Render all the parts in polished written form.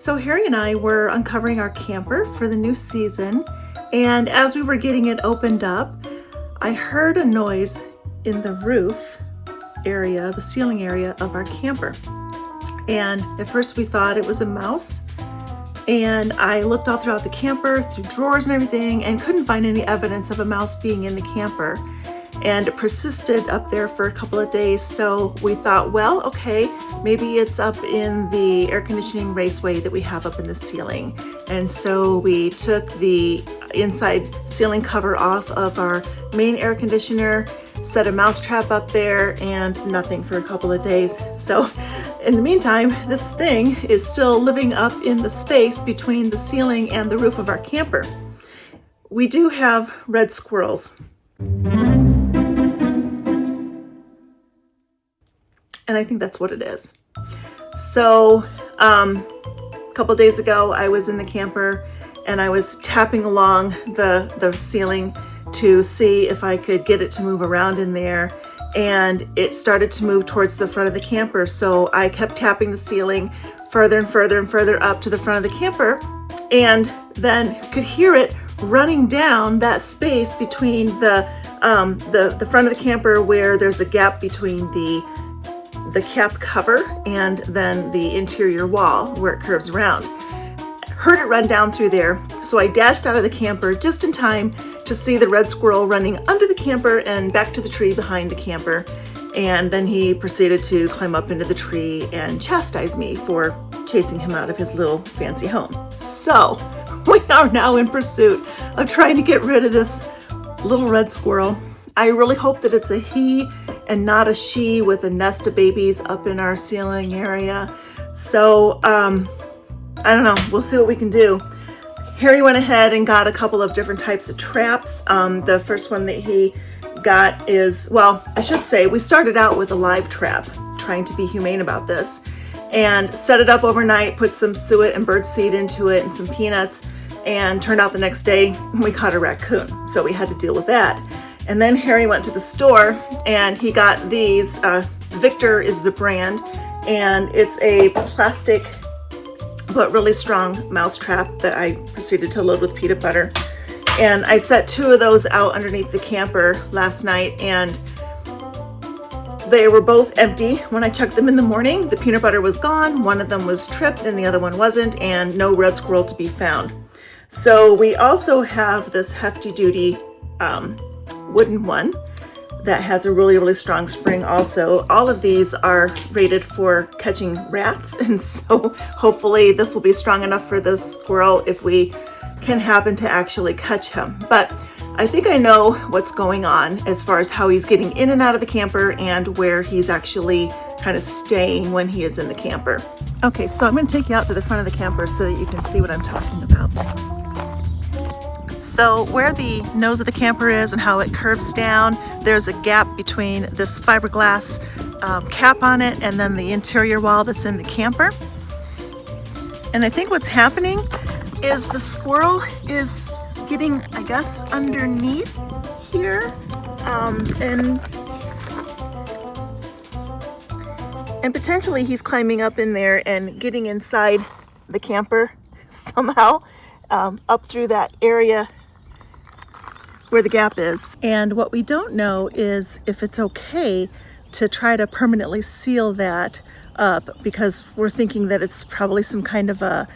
So Harry and I were uncovering our camper for the new season, and as we were getting it opened up, I heard a noise in the roof area, the ceiling area of our camper. And at first we thought it was a mouse, and I looked all throughout the camper, through drawers and everything, and couldn't find any evidence of a mouse being in the camper. And it persisted up there for a couple of days, so we thought, well, okay, maybe it's up in the air conditioning raceway that we have up in the ceiling. And so we took the inside ceiling cover off of our main air conditioner, set a mouse trap up there, and nothing for a couple of days. So in the meantime, this thing is still living up in the space between the ceiling and the roof of our camper. We do have red squirrels. And I think that's what it is. So a couple days ago, I was in the camper and I was tapping along the ceiling to see if I could get it to move around in there. And it started to move towards the front of the camper. So I kept tapping the ceiling further and further and further up to the front of the camper, and then could hear it running down that space between the front of the camper where there's a gap between the cap cover and then the interior wall where it curves around. Heard it run down through there, so I dashed out of the camper just in time to see the red squirrel running under the camper and back to the tree behind the camper. And then he proceeded to climb up into the tree and chastise me for chasing him out of his little fancy home. So we are now in pursuit of trying to get rid of this little red squirrel. I really hope that it's a he and not a she with a nest of babies up in our ceiling area. So I don't know, we'll see what we can do. Harry went ahead and got a couple of different types of traps. The first one that he got is, well, I should say, we started out with a live trap, trying to be humane about this, and set it up overnight, put some suet and birdseed into it and some peanuts, and turned out the next day we caught a raccoon. So we had to deal with that. And then Harry went to the store and he got these. Victor is the brand, and it's a plastic but really strong mouse trap that I proceeded to load with peanut butter. And I set two of those out underneath the camper last night, and they were both empty. When I checked them in the morning, the peanut butter was gone, one of them was tripped and the other one wasn't, and no red squirrel to be found. So we also have this hefty duty wooden one that has a really, really strong spring also. All of these are rated for catching rats, and so hopefully this will be strong enough for this squirrel if we can happen to actually catch him. But I think I know what's going on as far as how he's getting in and out of the camper and where he's actually kind of staying when he is in the camper. Okay, so I'm going to take you out to the front of the camper so that you can see what I'm talking about. So where the nose of the camper is and how it curves down, there's a gap between this fiberglass cap on it and then the interior wall that's in the camper. And I think what's happening is the squirrel is getting, I guess, underneath here, and potentially he's climbing up in there and getting inside the camper somehow, up through that area where the gap is. And what we don't know is if it's okay to try to permanently seal that up, because we're thinking that it's probably some kind of a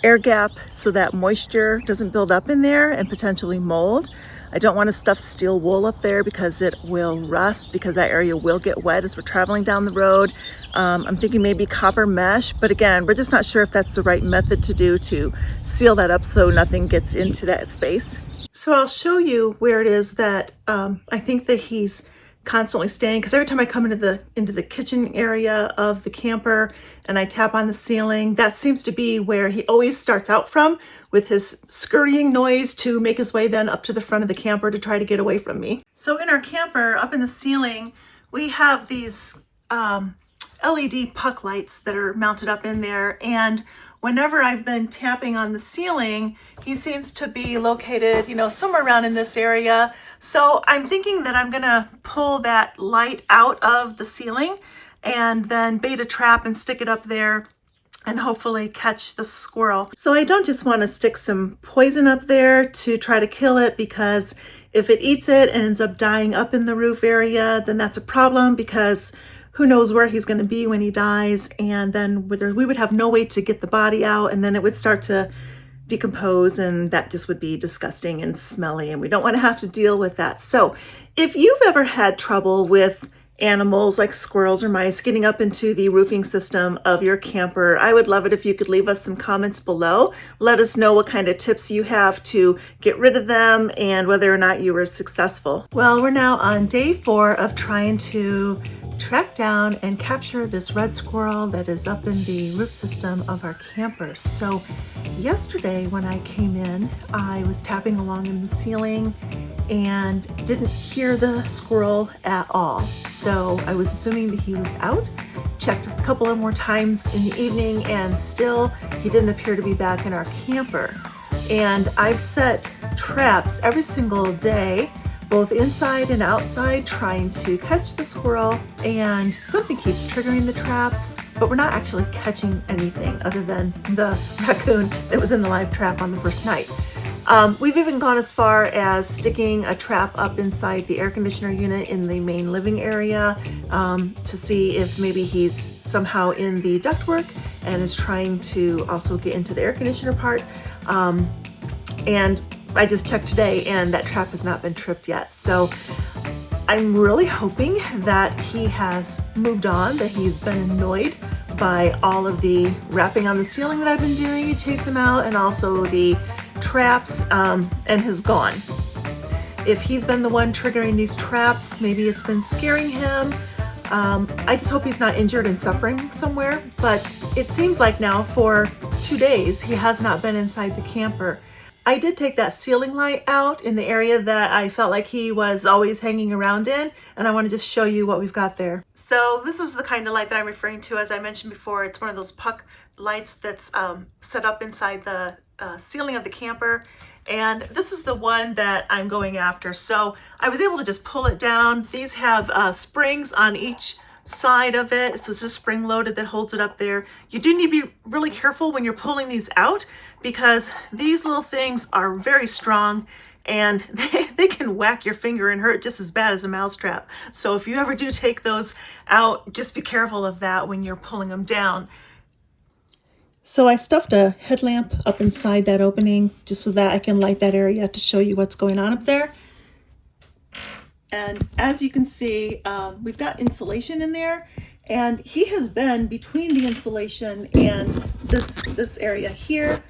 air gap so that moisture doesn't build up in there and potentially mold. I don't want to stuff steel wool up there because it will rust, because that area will get wet as we're traveling down the road. I'm thinking maybe copper mesh, but again, we're just not sure if that's the right method to do to seal that up so nothing gets into that space. So I'll show you where it is that I think that he's constantly staying, because every time I come into the kitchen area of the camper and I tap on the ceiling, that seems to be where he always starts out from, with his scurrying noise to make his way then up to the front of the camper to try to get away from me. So in our camper, up in the ceiling, we have these LED puck lights that are mounted up in there, and whenever I've been tapping on the ceiling, he seems to be located, somewhere around in this area. So I'm thinking that I'm gonna pull that light out of the ceiling and then bait a trap and stick it up there and hopefully catch the squirrel. So I don't just want to stick some poison up there to try to kill it, because if it eats it and ends up dying up in the roof area, then that's a problem, because who knows where he's going to be when he dies, and then we would have no way to get the body out, and then it would start to decompose, and that just would be disgusting and smelly, and we don't want to have to deal with that. So if you've ever had trouble with animals like squirrels or mice getting up into the roofing system of your camper, I would love it if you could leave us some comments below. Let us know what kind of tips you have to get rid of them and whether or not you were successful. Well, we're now on day 4 of trying to track down and capture this red squirrel that is up in the roof system of our camper. So yesterday when I came in, I was tapping along in the ceiling and didn't hear the squirrel at all. So I was assuming that he was out. Checked a couple of more times in the evening, and still he didn't appear to be back in our camper. And I've set traps every single day, both inside and outside, trying to catch the squirrel, and something keeps triggering the traps, but we're not actually catching anything other than the raccoon that was in the live trap on the first night. We've even gone as far as sticking a trap up inside the air conditioner unit in the main living area to see if maybe he's somehow in the ductwork and is trying to also get into the air conditioner part. And I just checked today and that trap has not been tripped yet. So I'm really hoping that he has moved on, that he's been annoyed by all of the wrapping on the ceiling that I've been doing to chase him out, and also the traps, and has gone. If he's been the one triggering these traps, maybe it's been scaring him. I just hope he's not injured and suffering somewhere, but it seems like now for 2 days he has not been inside the camper. I did take that ceiling light out in the area that I felt like he was always hanging around in, and I want to just show you what we've got there. So this is the kind of light that I'm referring to. As I mentioned before, it's one of those puck lights that's set up inside the ceiling of the camper, and this is the one that I'm going after. So I was able to just pull it down. These have springs on each side of it, so it's just spring loaded that holds it up there. You do need to be really careful when you're pulling these out, because these little things are very strong and they can whack your finger and hurt just as bad as a mousetrap. So if you ever do take those out, just be careful of that when you're pulling them down. So I stuffed a headlamp up inside that opening just so that I can light that area to show you what's going on up there. And as you can see, we've got insulation in there, and he has been between the insulation and this area here.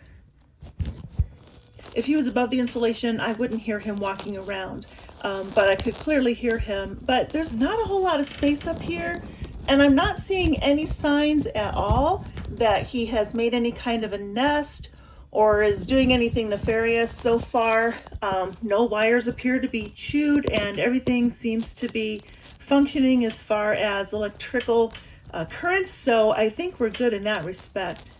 If he was above the insulation, I wouldn't hear him walking around, but I could clearly hear him. But there's not a whole lot of space up here, and I'm not seeing any signs at all that he has made any kind of a nest or is doing anything nefarious so far. No wires appear to be chewed, and everything seems to be functioning as far as electrical current, so I think we're good in that respect.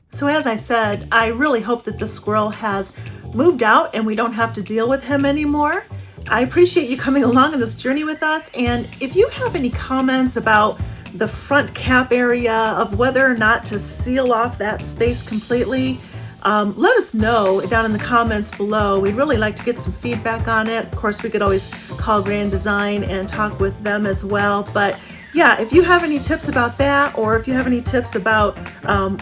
So as I said, I really hope that the squirrel has moved out and we don't have to deal with him anymore. I appreciate you coming along on this journey with us, and if you have any comments about the front cap area, of whether or not to seal off that space completely, let us know down in the comments below. We'd really like to get some feedback on it. Of course, we could always call Grand Design and talk with them as well. But yeah, if you have any tips about that, or if you have any tips about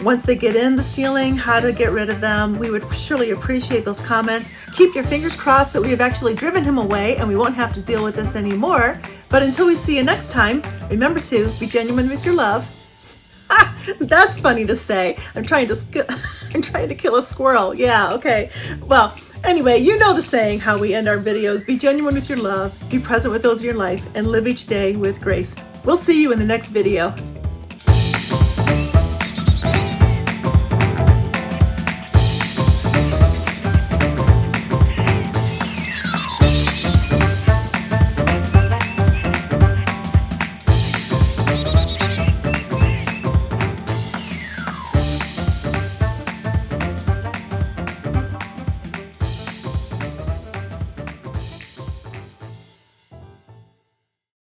once they get in the ceiling, how to get rid of them, we would surely appreciate those comments. Keep your fingers crossed that we have actually driven him away and we won't have to deal with this anymore. But until we see you next time, remember to be genuine with your love. Ah, that's funny to say. I'm trying to kill a squirrel. Yeah, okay. Well, anyway, you know the saying, how we end our videos. Be genuine with your love, be present with those in your life, and live each day with grace. We'll see you in the next video.